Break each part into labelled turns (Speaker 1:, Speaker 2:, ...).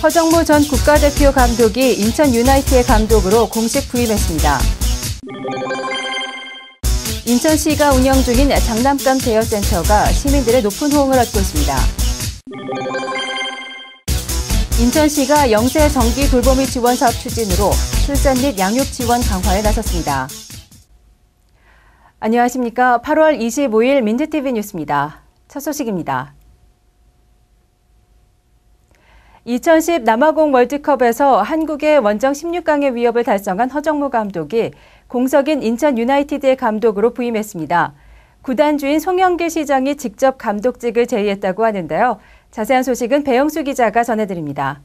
Speaker 1: 허정무 전 국가대표 감독이 인천 유나이티의 감독으로 공식 부임했습니다. 인천시가 운영 중인 장난감 대여센터가 시민들의 높은 호응을 얻고 있습니다. 인천시가 영세 정기 돌보미 지원 사업 추진으로 출산 및 양육 지원 강화에 나섰습니다. 안녕하십니까. 8월 25일 민트TV 뉴스입니다. 첫 소식입니다. 2010 남아공 월드컵에서 한국의 원정 16강의 위협을 달성한 허정무 감독이 공석인 인천 유나이티드의 감독으로 부임했습니다. 구단주인 송영길 시장이 직접 감독직을 제의했다고 하는데요. 자세한 소식은 배영수 기자가 전해드립니다.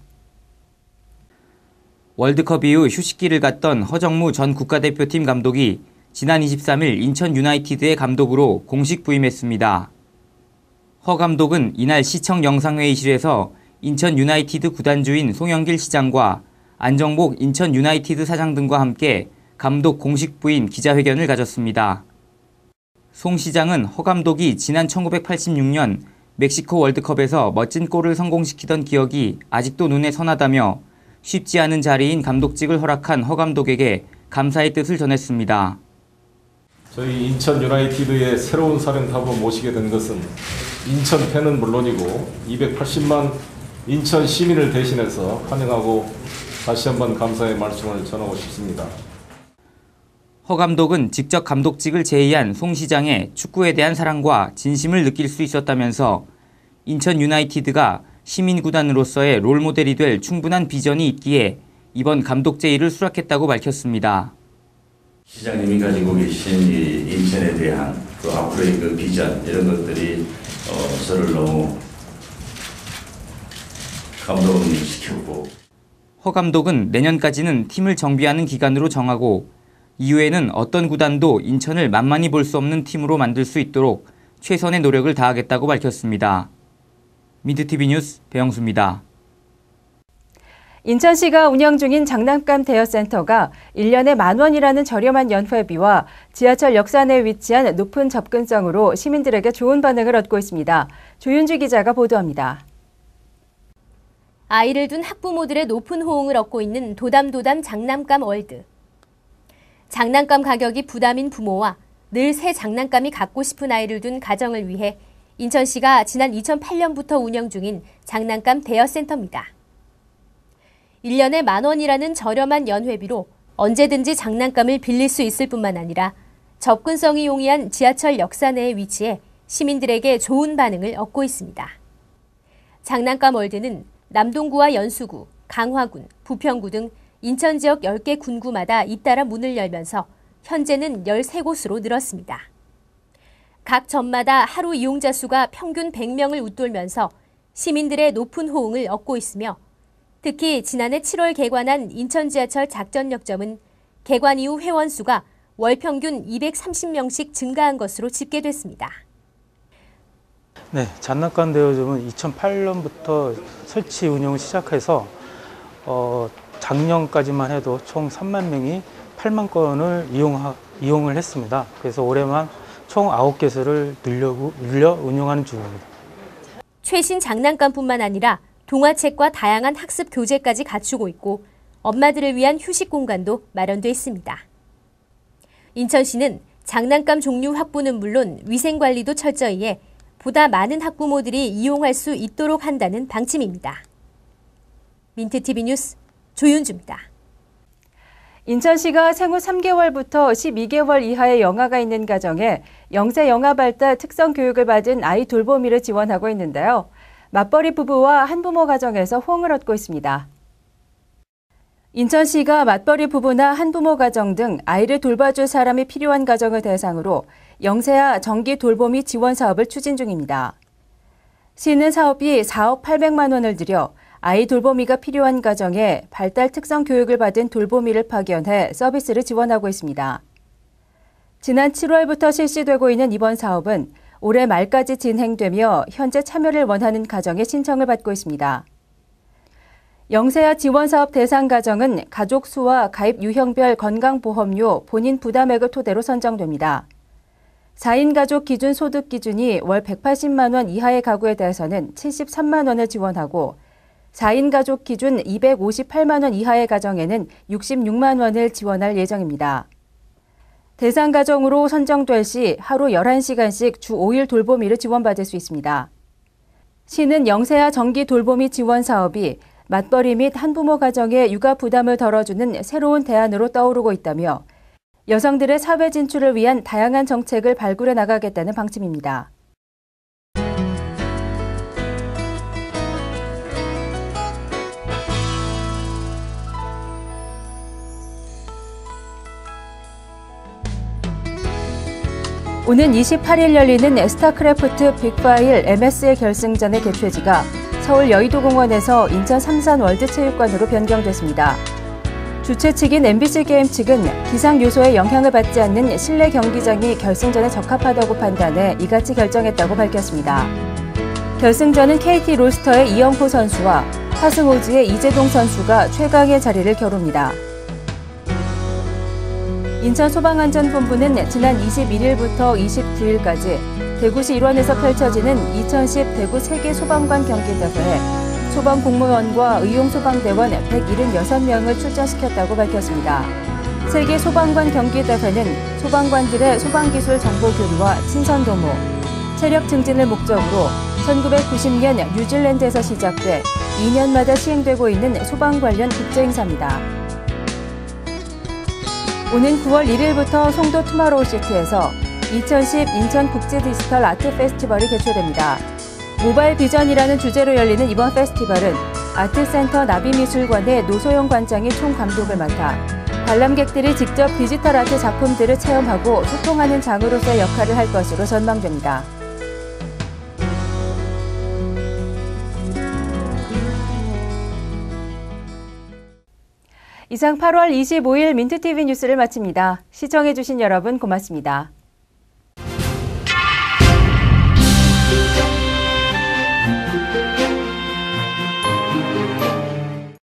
Speaker 2: 월드컵 이후 휴식기를 갖던 허정무 전 국가대표팀 감독이 지난 23일 인천 유나이티드의 감독으로 공식 부임했습니다. 허 감독은 이날 시청 영상회의실에서 인천 유나이티드 구단주인 송영길 시장과 안정복 인천 유나이티드 사장 등과 함께 감독 공식 부임 기자회견을 가졌습니다. 송 시장은 허 감독이 지난 1986년 멕시코 월드컵에서 멋진 골을 성공시키던 기억이 아직도 눈에 선하다며 쉽지 않은 자리인 감독직을 허락한 허 감독에게 감사의 뜻을 전했습니다.
Speaker 3: 저희 인천 유나이티드의 새로운 사령탑을 모시게 된 것은 인천 팬은 물론이고 280만 인천 시민을 대신해서 환영하고 다시 한번 감사의 말씀을 전하고 싶습니다.
Speaker 2: 허 감독은 직접 감독직을 제의한 송 시장의 축구에 대한 사랑과 진심을 느낄 수 있었다면서 인천 유나이티드가 시민구단으로서의 롤모델이 될 충분한 비전이 있기에 이번 감독 제의를 수락했다고 밝혔습니다.
Speaker 4: 시장님이 가지고 계신 이 인천에 대한 그 앞으로의 그 비전 이런 것들이 저를 너무 감동시켰고.
Speaker 2: 허 감독은 내년까지는 팀을 정비하는 기간으로 정하고 이후에는 어떤 구단도 인천을 만만히 볼 수 없는 팀으로 만들 수 있도록 최선의 노력을 다하겠다고 밝혔습니다. 민트TV 뉴스 배영수입니다.
Speaker 1: 인천시가 운영 중인 장난감 대여센터가 1년에 10,000원이라는 저렴한 연회비와 지하철 역사내에 위치한 높은 접근성으로 시민들에게 좋은 반응을 얻고 있습니다. 조윤주 기자가 보도합니다.
Speaker 5: 아이를 둔 학부모들의 높은 호응을 얻고 있는 도담도담 장난감 월드. 장난감 가격이 부담인 부모와 늘 새 장난감이 갖고 싶은 아이를 둔 가정을 위해 인천시가 지난 2008년부터 운영 중인 장난감 대여센터입니다. 1년에 10,000원이라는 저렴한 연회비로 언제든지 장난감을 빌릴 수 있을 뿐만 아니라 접근성이 용이한 지하철 역사내에 위치해 시민들에게 좋은 반응을 얻고 있습니다. 장난감 월드는 남동구와 연수구, 강화군, 부평구 등 인천 지역 10개 군구마다 잇따라 문을 열면서 현재는 13곳으로 늘었습니다. 각 점마다 하루 이용자 수가 평균 100명을 웃돌면서 시민들의 높은 호응을 얻고 있으며 특히 지난해 7월 개관한 인천 지하철 작전역점은 개관 이후 회원 수가 월 평균 230명씩 증가한 것으로 집계됐습니다.
Speaker 6: 네, 장난감 대여점은 2008년부터 설치 운영을 시작해서 작년까지만 해도 총 3만 명이 8만 건을 이용을 했습니다. 그래서 올해만 총 9개소를 늘려 운영하는 중입니다.
Speaker 5: 최신 장난감뿐만 아니라 동화책과 다양한 학습 교재까지 갖추고 있고 엄마들을 위한 휴식 공간도 마련돼 있습니다. 인천시는 장난감 종류 확보는 물론 위생관리도 철저히 해 보다 많은 학부모들이 이용할 수 있도록 한다는 방침입니다. 민트TV 뉴스 조윤주입니다.
Speaker 1: 인천시가 생후 3개월부터 12개월 이하의 영아가 있는 가정에 영세 영아 발달 특성 교육을 받은 아이 돌보미를 지원하고 있는데요. 맞벌이 부부와 한부모 가정에서 호응을 얻고 있습니다. 인천시가 맞벌이 부부나 한부모 가정 등 아이를 돌봐줄 사람이 필요한 가정을 대상으로 영세아 정기 돌보미 지원 사업을 추진 중입니다. 시는 사업비 4억 800만 원을 들여 아이 돌보미가 필요한 가정에 발달 특성 교육을 받은 돌보미를 파견해 서비스를 지원하고 있습니다. 지난 7월부터 실시되고 있는 이번 사업은 올해 말까지 진행되며 현재 참여를 원하는 가정의 신청을 받고 있습니다. 영세아 지원사업 대상 가정은 가족 수와 가입 유형별 건강보험료 본인 부담액을 토대로 선정됩니다. 4인 가족 기준 소득 기준이 월 180만 원 이하의 가구에 대해서는 73만 원을 지원하고 4인 가족 기준 258만 원 이하의 가정에는 66만 원을 지원할 예정입니다. 대상 가정으로 선정될 시 하루 11시간씩 주 5일 돌보미를 지원받을 수 있습니다. 시는 영세아 정기 돌보미 지원 사업이 맞벌이 및 한부모 가정의 육아 부담을 덜어주는 새로운 대안으로 떠오르고 있다며 여성들의 사회 진출을 위한 다양한 정책을 발굴해 나가겠다는 방침입니다. 오는 28일 열리는 스타크래프트 빅5 MS의 결승전의 개최지가 서울 여의도공원에서 인천 삼산월드체육관으로 변경됐습니다. 주최 측인 MBC 게임 측은 기상 요소의 영향을 받지 않는 실내 경기장이 결승전에 적합하다고 판단해 이같이 결정했다고 밝혔습니다. 결승전은 KT 롤스터의 이영호 선수와 화승호즈의 이재동 선수가 최강의 자리를 겨룹니다. 인천소방안전본부는 지난 21일부터 29일까지 대구시 일원에서 펼쳐지는 2010 대구 세계 소방관 경기대회에 소방 공무원과 의용소방대원 176명을 출전시켰다고 밝혔습니다. 세계 소방관 경기대회는 소방관들의 소방기술 정보 교류와 친선 도모, 체력 증진을 목적으로 1990년 뉴질랜드에서 시작돼 2년마다 시행되고 있는 소방 관련 국제행사입니다. 오는 9월 1일부터 송도 투마로우시티에서 2010 인천 국제 디지털 아트 페스티벌이 개최됩니다. 모바일 비전이라는 주제로 열리는 이번 페스티벌은 아트센터 나비미술관의 노소영 관장이 총감독을 맡아 관람객들이 직접 디지털 아트 작품들을 체험하고 소통하는 장으로서의 역할을 할 것으로 전망됩니다. 이상 8월 25일 민트TV 뉴스를 마칩니다. 시청해주신 여러분 고맙습니다.